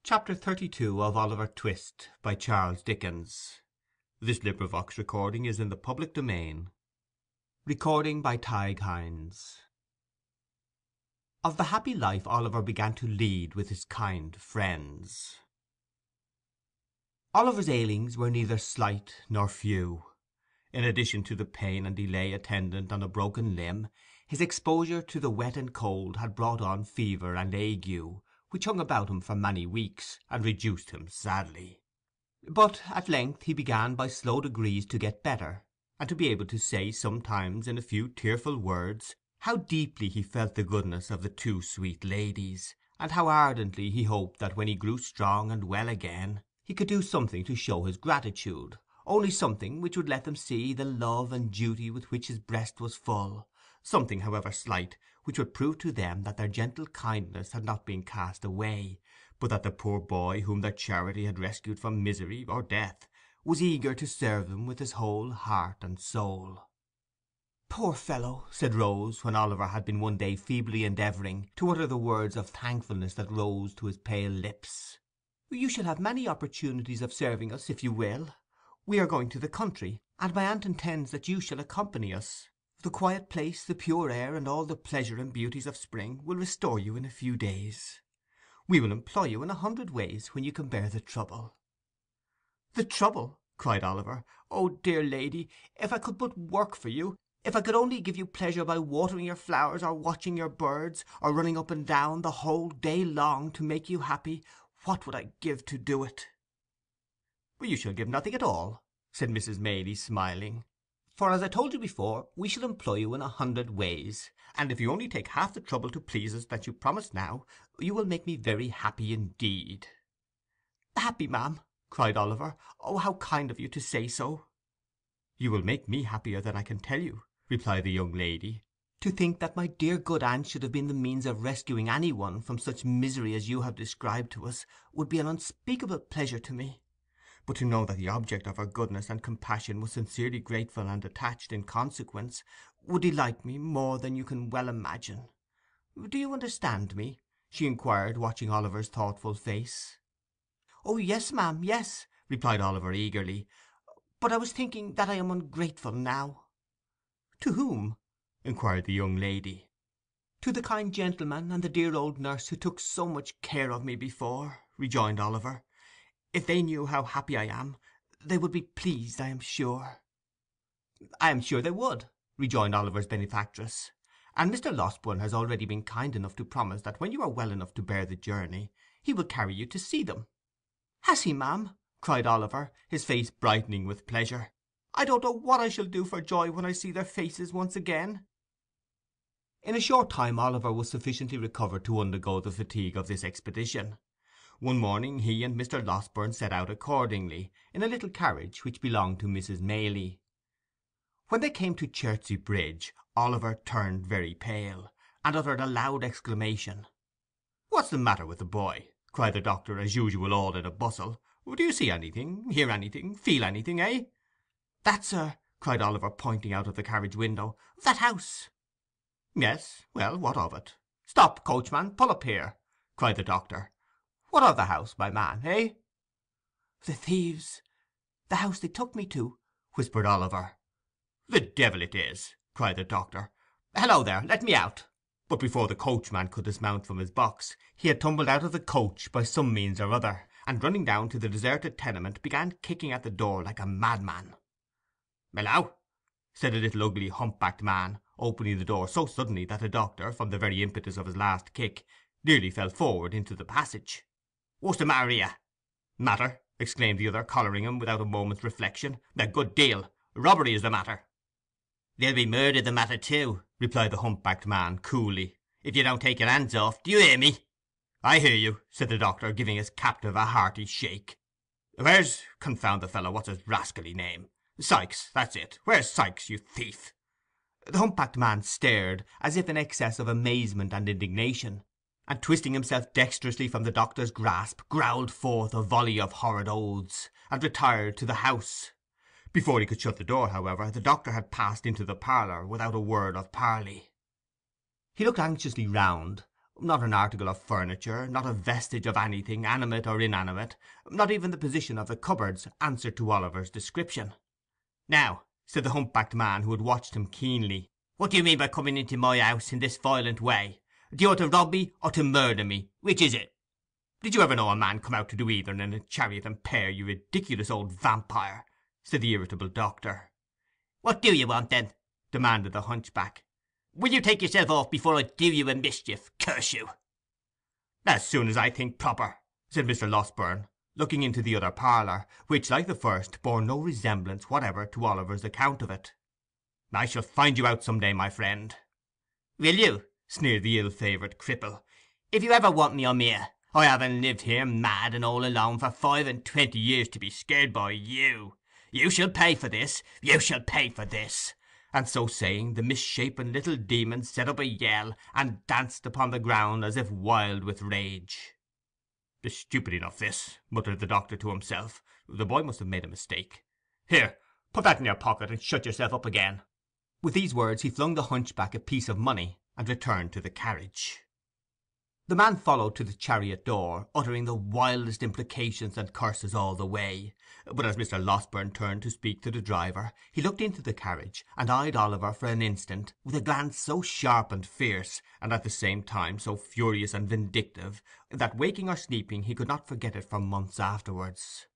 Chapter 32 of Oliver Twist by Charles Dickens. This recording is in the public domain. Recording by Tig Hines. Of the happy life Oliver began to lead with his kind friends. Oliver's ailings were neither slight nor few. In addition to the pain and delay attendant on a broken limb, his exposure to the wet and cold had brought on fever and ague, which hung about him for many weeks, and reduced him sadly. But at length he began by slow degrees to get better, and to be able to say sometimes in a few tearful words how deeply he felt the goodness of the two sweet ladies, and how ardently he hoped that when he grew strong and well again he could do something to show his gratitude, only something which would let them see the love and duty with which his breast was full, something, however slight, which would prove to them that their gentle kindness had not been cast away, but that the poor boy whom their charity had rescued from misery or death was eager to serve them with his whole heart and soul. "Poor fellow," said Rose, when Oliver had been one day feebly endeavouring to utter the words of thankfulness that rose to his pale lips, "you shall have many opportunities of serving us if you will. We are going to the country, and my aunt intends that you shall accompany us. The quiet place, the pure air, and all the pleasure and beauties of spring will restore you in a few days. We will employ you in 100 ways when you can bear the trouble." "The trouble!" cried Oliver. "Oh, dear lady, if I could but work for you, if I could only give you pleasure by watering your flowers, or watching your birds, or running up and down the whole day long to make you happy, what would I give to do it?" "You shall give nothing at all," said Mrs. Maylie, smiling. "For, as I told you before, we shall employ you in 100 ways, and if you only take half the trouble to please us that you promise now, you will make me very happy indeed." "Happy, ma'am!" cried Oliver. "Oh, how kind of you to say so!" "You will make me happier than I can tell you," replied the young lady. "To think that my dear good aunt should have been the means of rescuing any one from such misery as you have described to us would be an unspeakable pleasure to me. But to know that the object of her goodness and compassion was sincerely grateful and attached in consequence, would delight me more than you can well imagine. Do you understand me?" she inquired, watching Oliver's thoughtful face. "Oh yes, ma'am, yes," replied Oliver eagerly. "But I was thinking that I am ungrateful now." "To whom?" inquired the young lady. "To the kind gentleman and the dear old nurse who took so much care of me before," rejoined Oliver. "If they knew how happy I am, they would be pleased, I am sure." "I am sure they would," rejoined Oliver's benefactress. "And Mr. Losburn has already been kind enough to promise that when you are well enough to bear the journey, he will carry you to see them." "Has he, ma'am?" cried Oliver, his face brightening with pleasure. "I don't know what I shall do for joy when I see their faces once again." In a short time Oliver was sufficiently recovered to undergo the fatigue of this expedition. One morning he and Mr. Losburn set out accordingly, in a little carriage which belonged to Mrs. Maylie. When they came to Chertsey Bridge, Oliver turned very pale, and uttered a loud exclamation. "What's the matter with the boy?" cried the doctor, as usual, all in a bustle. "Do you see anything, hear anything, feel anything, eh?" "That, sir," cried Oliver, pointing out of the carriage window, "that house." "Yes, well, what of it? Stop, coachman, pull up here," cried the doctor. "What of the house, my man, eh?" "The thieves—the house they took me to," whispered Oliver. "The devil it is!" cried the doctor. "Hello there, let me out!" But before the coachman could dismount from his box, he had tumbled out of the coach by some means or other, and running down to the deserted tenement began kicking at the door like a madman. "Hello!" said a little ugly humpbacked man, opening the door so suddenly that the doctor, from the very impetus of his last kick, nearly fell forward into the passage. "What's the matter here?" "Matter!" exclaimed the other, collaring him without a moment's reflection. "A good deal. Robbery is the matter." "There'll be murder the matter too," replied the humpbacked man coolly, "if you don't take your hands off. Do you hear me?" "I hear you," said the doctor, giving his captive a hearty shake. "Confound the fellow, what's his rascally name? Sikes, that's it. Where's Sikes, you thief?" The humpbacked man stared, as if in excess of amazement and indignation, and twisting himself dexterously from the doctor's grasp, growled forth a volley of horrid oaths, and retired to the house. Before he could shut the door, however, the doctor had passed into the parlour without a word of parley. He looked anxiously round, Not an article of furniture, not a vestige of anything, animate or inanimate, not even the position of the cupboards, answered to Oliver's description. "Now," said the humpbacked man, who had watched him keenly, "what do you mean by coming into my house in this violent way? Do you want to rob me or to murder me? Which is it? Did you ever know a man come out to do either in a chariot and pair, you ridiculous old vampire?" said the irritable doctor. "What do you want, then?" demanded the hunchback. "Will you take yourself off before I do you a mischief, curse you?" "As soon as I think proper," said Mr. Losberne, looking into the other parlour, which, like the first, bore no resemblance whatever to Oliver's account of it. "I shall find you out some day, my friend." "Will you?" sneered the ill-favoured cripple. "If you ever want me, I'm here. I haven't lived here mad and all alone for 25 years to be scared by you. You shall pay for this, you shall pay for this." And so saying, the misshapen little demon set up a yell, and danced upon the ground as if wild with rage. "It's stupid enough, this," muttered the doctor to himself. "The boy must have made a mistake. Here, put that in your pocket, and shut yourself up again." With these words he flung the hunchback a piece of money, and returned to the carriage. The man followed to the chariot door, uttering the wildest imprecations and curses all the way; but as Mr. Losberne turned to speak to the driver, he looked into the carriage, and eyed Oliver for an instant with a glance so sharp and fierce, and at the same time so furious and vindictive, that, waking or sleeping, he could not forget it for months afterwards.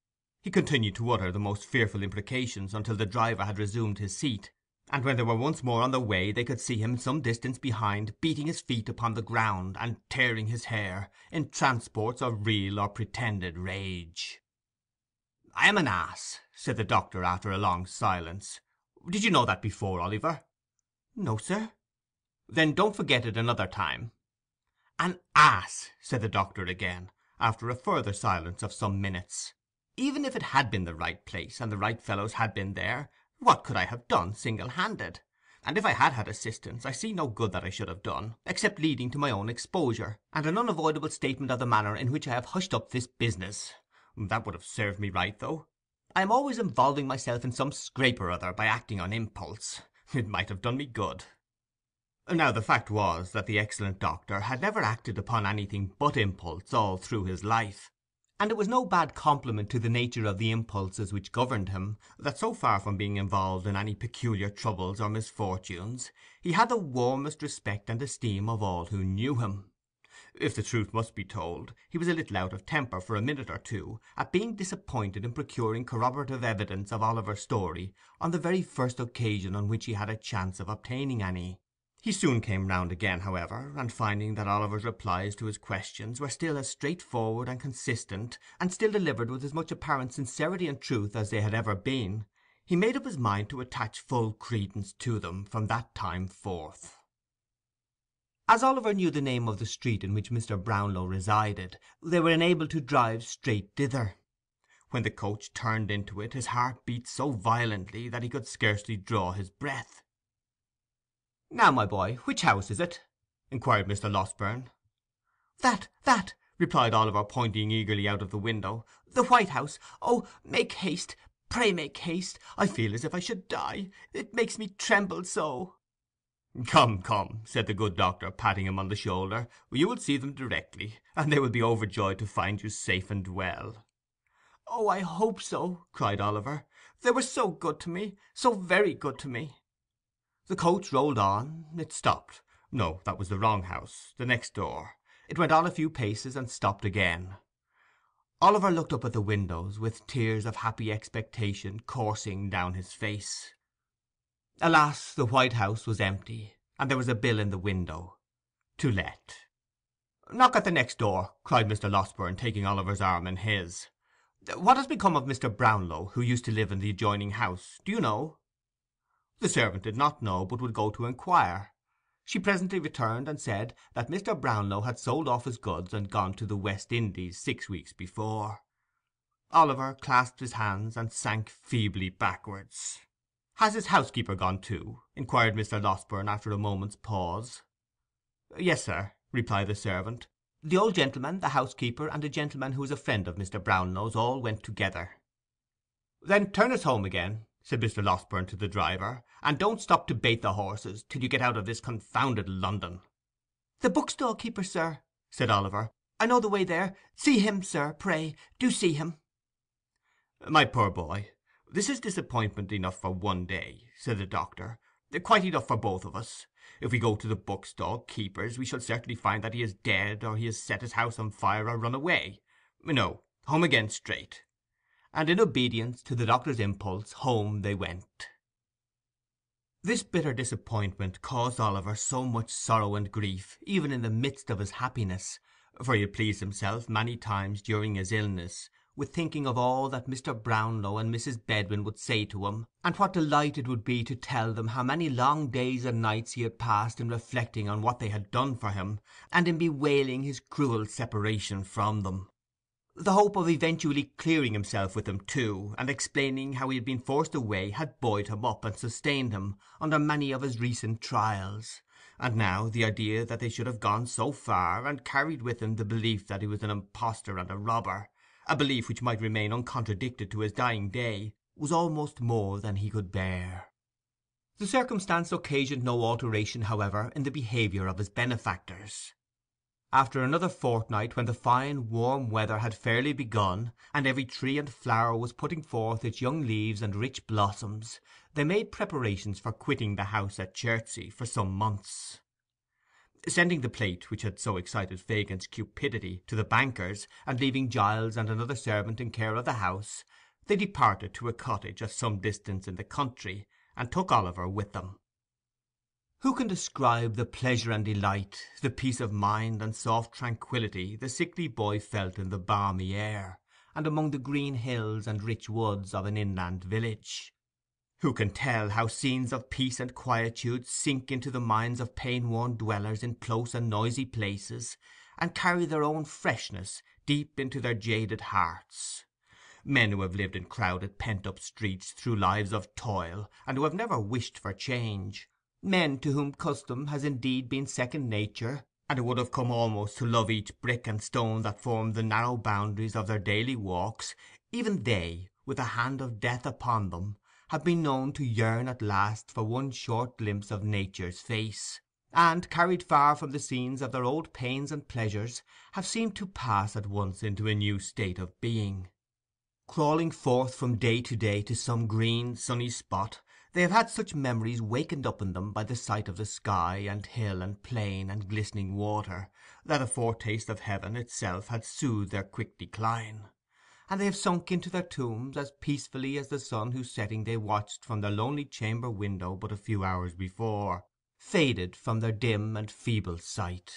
He continued to utter the most fearful imprecations until the driver had resumed his seat, and when they were once more on the way they could see him some distance behind, beating his feet upon the ground, and tearing his hair, in transports of real or pretended rage. "I am an ass," said the doctor, after a long silence. "Did you know that before, Oliver?" "No, sir." "Then don't forget it another time." "An ass," said the doctor again, after a further silence of some minutes. "Even if it had been the right place, and the right fellows had been there, what could I have done single-handed? And if I had had assistance, I see no good that I should have done, except leading to my own exposure, and an unavoidable statement of the manner in which I have hushed up this business. That would have served me right, though. I am always involving myself in some scrape or other by acting on impulse. It might have done me good." Now the fact was that the excellent doctor had never acted upon anything but impulse all through his life, and it was no bad compliment to the nature of the impulses which governed him, that so far from being involved in any peculiar troubles or misfortunes, he had the warmest respect and esteem of all who knew him. If the truth must be told, he was a little out of temper for a minute or two at being disappointed in procuring corroborative evidence of Oliver's story on the very first occasion on which he had a chance of obtaining any. He soon came round again, however, and finding that Oliver's replies to his questions were still as straightforward and consistent, and still delivered with as much apparent sincerity and truth as they had ever been, he made up his mind to attach full credence to them from that time forth. As Oliver knew the name of the street in which Mr. Brownlow resided, they were enabled to drive straight thither. When the coach turned into it, his heart beat so violently that he could scarcely draw his breath. "Now, my boy, which house is it?" inquired Mr. Losberne. That," replied Oliver, pointing eagerly out of the window. "The White House. Oh, make haste, pray make haste. I feel as if I should die. It makes me tremble so." "Come, come," said the good doctor, patting him on the shoulder. "You will see them directly, and they will be overjoyed to find you safe and well." "Oh, I hope so," cried Oliver. "They were so good to me, so very good to me." The coach rolled on. It stopped. No, that was the wrong house, the next door. It went on a few paces and stopped again. Oliver looked up at the windows, with tears of happy expectation coursing down his face. Alas, the White House was empty, and there was a bill in the window, "To let." "Knock at the next door," cried Mr. Losberne, taking Oliver's arm in his. "What has become of Mr. Brownlow, who used to live in the adjoining house? Do you know?" The servant did not know, but would go to inquire. She presently returned and said that Mr. Brownlow had sold off his goods and gone to the West Indies 6 weeks before. Oliver clasped his hands and sank feebly backwards. "Has his housekeeper gone too?" inquired Mr. Losberne, after a moment's pause. "Yes, sir," replied the servant. "The old gentleman, the housekeeper, and a gentleman who is a friend of Mr. Brownlow's all went together." "Then turn us home again," said Mr. Losberne to the driver, "and don't stop to bait the horses till you get out of this confounded London." "The bookstall keeper, sir," said Oliver. "I know the way there. See him, sir, pray. Do see him." "My poor boy, this is disappointment enough for one day," said the doctor. "Quite enough for both of us. If we go to the bookstall keeper's, we shall certainly find that he is dead, or he has set his house on fire, or run away. No, home again straight." And in obedience to the doctor's impulse, home they went. This bitter disappointment caused Oliver so much sorrow and grief, even in the midst of his happiness, for he had pleased himself many times during his illness with thinking of all that Mr. Brownlow and Mrs. Bedwin would say to him, and what delight it would be to tell them how many long days and nights he had passed in reflecting on what they had done for him, and in bewailing his cruel separation from them. The hope of eventually clearing himself with them too, and explaining how he had been forced away, had buoyed him up and sustained him under many of his recent trials; and now the idea that they should have gone so far, and carried with him the belief that he was an impostor and a robber, a belief which might remain uncontradicted to his dying day, was almost more than he could bear. The circumstance occasioned no alteration, however, in the behaviour of his benefactors. After another fortnight, when the fine warm weather had fairly begun, and every tree and flower was putting forth its young leaves and rich blossoms, they made preparations for quitting the house at Chertsey for some months. Sending the plate which had so excited Fagin's cupidity to the banker's, and leaving Giles and another servant in care of the house, they departed to a cottage at some distance in the country, and took Oliver with them. Who can describe the pleasure and delight, the peace of mind and soft tranquillity the sickly boy felt in the balmy air, and among the green hills and rich woods of an inland village? Who can tell how scenes of peace and quietude sink into the minds of pain-worn dwellers in close and noisy places, and carry their own freshness deep into their jaded hearts? Men who have lived in crowded pent-up streets through lives of toil, and who have never wished for change, men to whom custom has indeed been second nature, and who would have come almost to love each brick and stone that formed the narrow boundaries of their daily walks, even they, with the hand of death upon them, have been known to yearn at last for one short glimpse of nature's face, and, carried far from the scenes of their old pains and pleasures, have seemed to pass at once into a new state of being. Crawling forth from day to day to some green, sunny spot, they have had such memories wakened up in them by the sight of the sky and hill and plain and glistening water, that a foretaste of heaven itself had soothed their quick decline, and they have sunk into their tombs as peacefully as the sun whose setting they watched from their lonely chamber window but a few hours before, faded from their dim and feeble sight.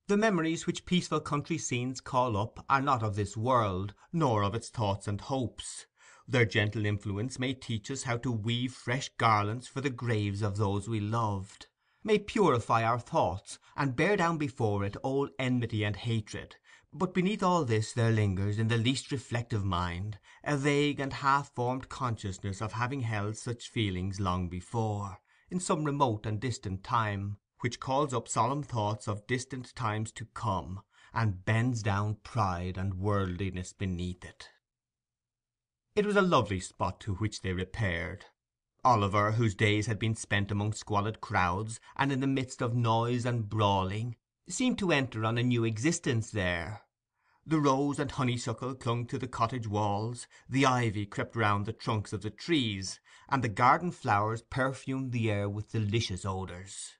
The memories which peaceful country scenes call up are not of this world, nor of its thoughts and hopes. Their gentle influence may teach us how to weave fresh garlands for the graves of those we loved, may purify our thoughts, and bear down before it old enmity and hatred, but beneath all this there lingers in the least reflective mind a vague and half-formed consciousness of having held such feelings long before, in some remote and distant time, which calls up solemn thoughts of distant times to come, and bends down pride and worldliness beneath it. It was a lovely spot to which they repaired. Oliver, whose days had been spent among squalid crowds, and in the midst of noise and brawling, seemed to enter on a new existence there. The rose and honeysuckle clung to the cottage walls, the ivy crept round the trunks of the trees, and the garden flowers perfumed the air with delicious odours.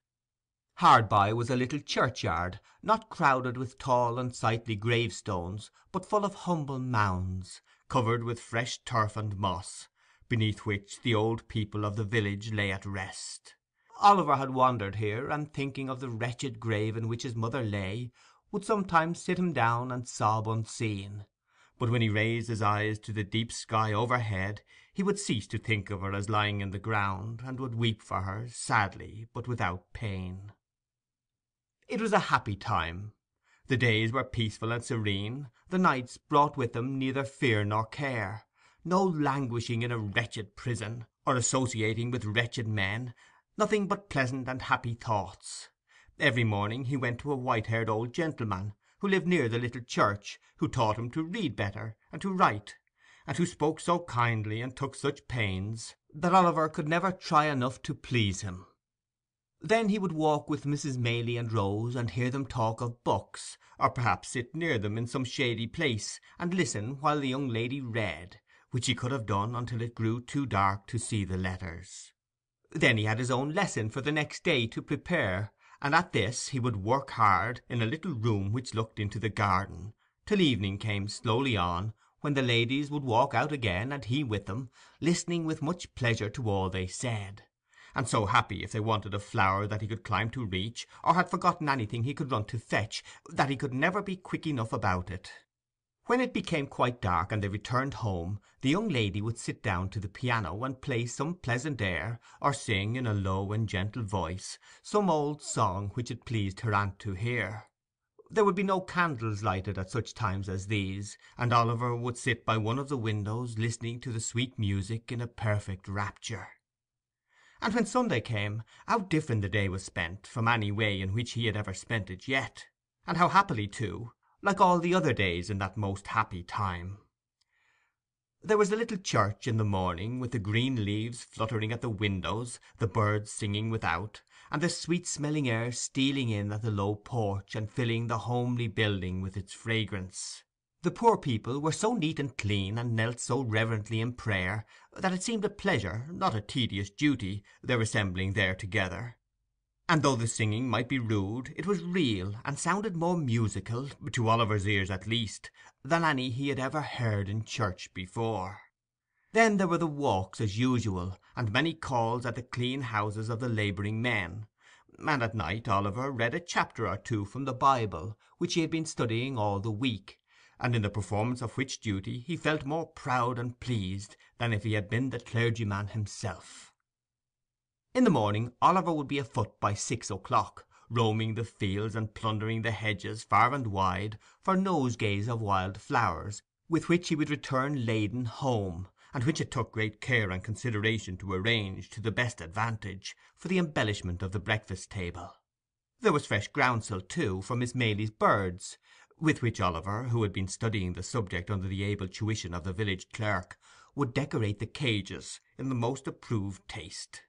Hard by was a little churchyard, not crowded with tall unsightly gravestones, but full of humble mounds, covered with fresh turf and moss, beneath which the old people of the village lay at rest. Oliver had wandered here, and, thinking of the wretched grave in which his mother lay, would sometimes sit him down and sob unseen; but when he raised his eyes to the deep sky overhead, he would cease to think of her as lying in the ground, and would weep for her, sadly, but without pain. It was a happy time. The days were peaceful and serene, the nights brought with them neither fear nor care, no languishing in a wretched prison, or associating with wretched men, nothing but pleasant and happy thoughts. Every morning he went to a white-haired old gentleman, who lived near the little church, who taught him to read better and to write, and who spoke so kindly and took such pains, that Oliver could never try enough to please him. Then he would walk with Mrs. Maylie and Rose, and hear them talk of books, or perhaps sit near them in some shady place, and listen while the young lady read, which he could have done until it grew too dark to see the letters. Then he had his own lesson for the next day to prepare, and at this he would work hard in a little room which looked into the garden, till evening came slowly on, when the ladies would walk out again, and he with them, listening with much pleasure to all they said, and so happy if they wanted a flower that he could climb to reach, or had forgotten anything he could run to fetch, that he could never be quick enough about it. When it became quite dark and they returned home, the young lady would sit down to the piano and play some pleasant air, or sing in a low and gentle voice some old song which it pleased her aunt to hear. There would be no candles lighted at such times as these, and Oliver would sit by one of the windows listening to the sweet music in a perfect rapture. And when Sunday came, how different the day was spent from any way in which he had ever spent it yet, and how happily too, like all the other days in that most happy time. There was the little church in the morning, with the green leaves fluttering at the windows, the birds singing without, and the sweet-smelling air stealing in at the low porch and filling the homely building with its fragrance. The poor people were so neat and clean, and knelt so reverently in prayer, that it seemed a pleasure, not a tedious duty, their assembling there together. And though the singing might be rude, it was real, and sounded more musical, to Oliver's ears at least, than any he had ever heard in church before. Then there were the walks as usual, and many calls at the clean houses of the labouring men, and at night Oliver read a chapter or two from the Bible, which he had been studying all the week, and in the performance of which duty he felt more proud and pleased than if he had been the clergyman himself. In the morning Oliver would be afoot by 6 o'clock, roaming the fields and plundering the hedges far and wide for nosegays of wild flowers, with which he would return laden home, and which it took great care and consideration to arrange to the best advantage for the embellishment of the breakfast table. There was fresh groundsel, too, for Miss Maylie's birds, with which Oliver, who had been studying the subject under the able tuition of the village clerk, would decorate the cages in the most approved taste.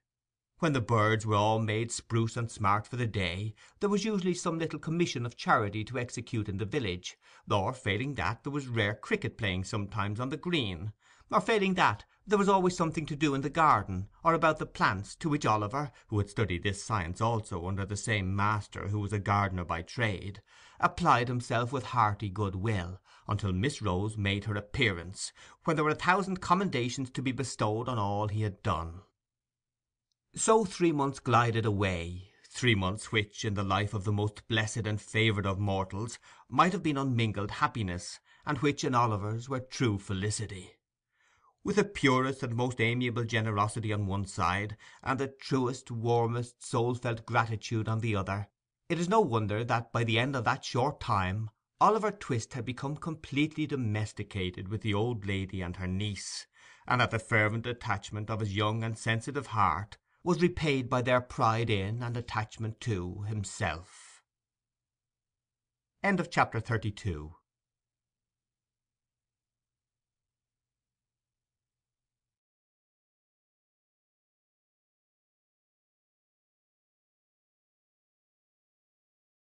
When the birds were all made spruce and smart for the day, there was usually some little commission of charity to execute in the village, or, failing that, there was rare cricket playing sometimes on the green, or, failing that, there was always something to do in the garden, or about the plants, to which Oliver, who had studied this science also under the same master who was a gardener by trade, applied himself with hearty good will, until Miss Rose made her appearance, when there were 1,000 commendations to be bestowed on all he had done. So 3 months glided away, 3 months which, in the life of the most blessed and favoured of mortals, might have been unmingled happiness, and which in Oliver's were true felicity. With the purest and most amiable generosity on one side, and the truest, warmest, soul-felt gratitude on the other, it is no wonder that, by the end of that short time, Oliver Twist had become completely domesticated with the old lady and her niece, and that the fervent attachment of his young and sensitive heart was repaid by their pride in and attachment to himself. Chapter 32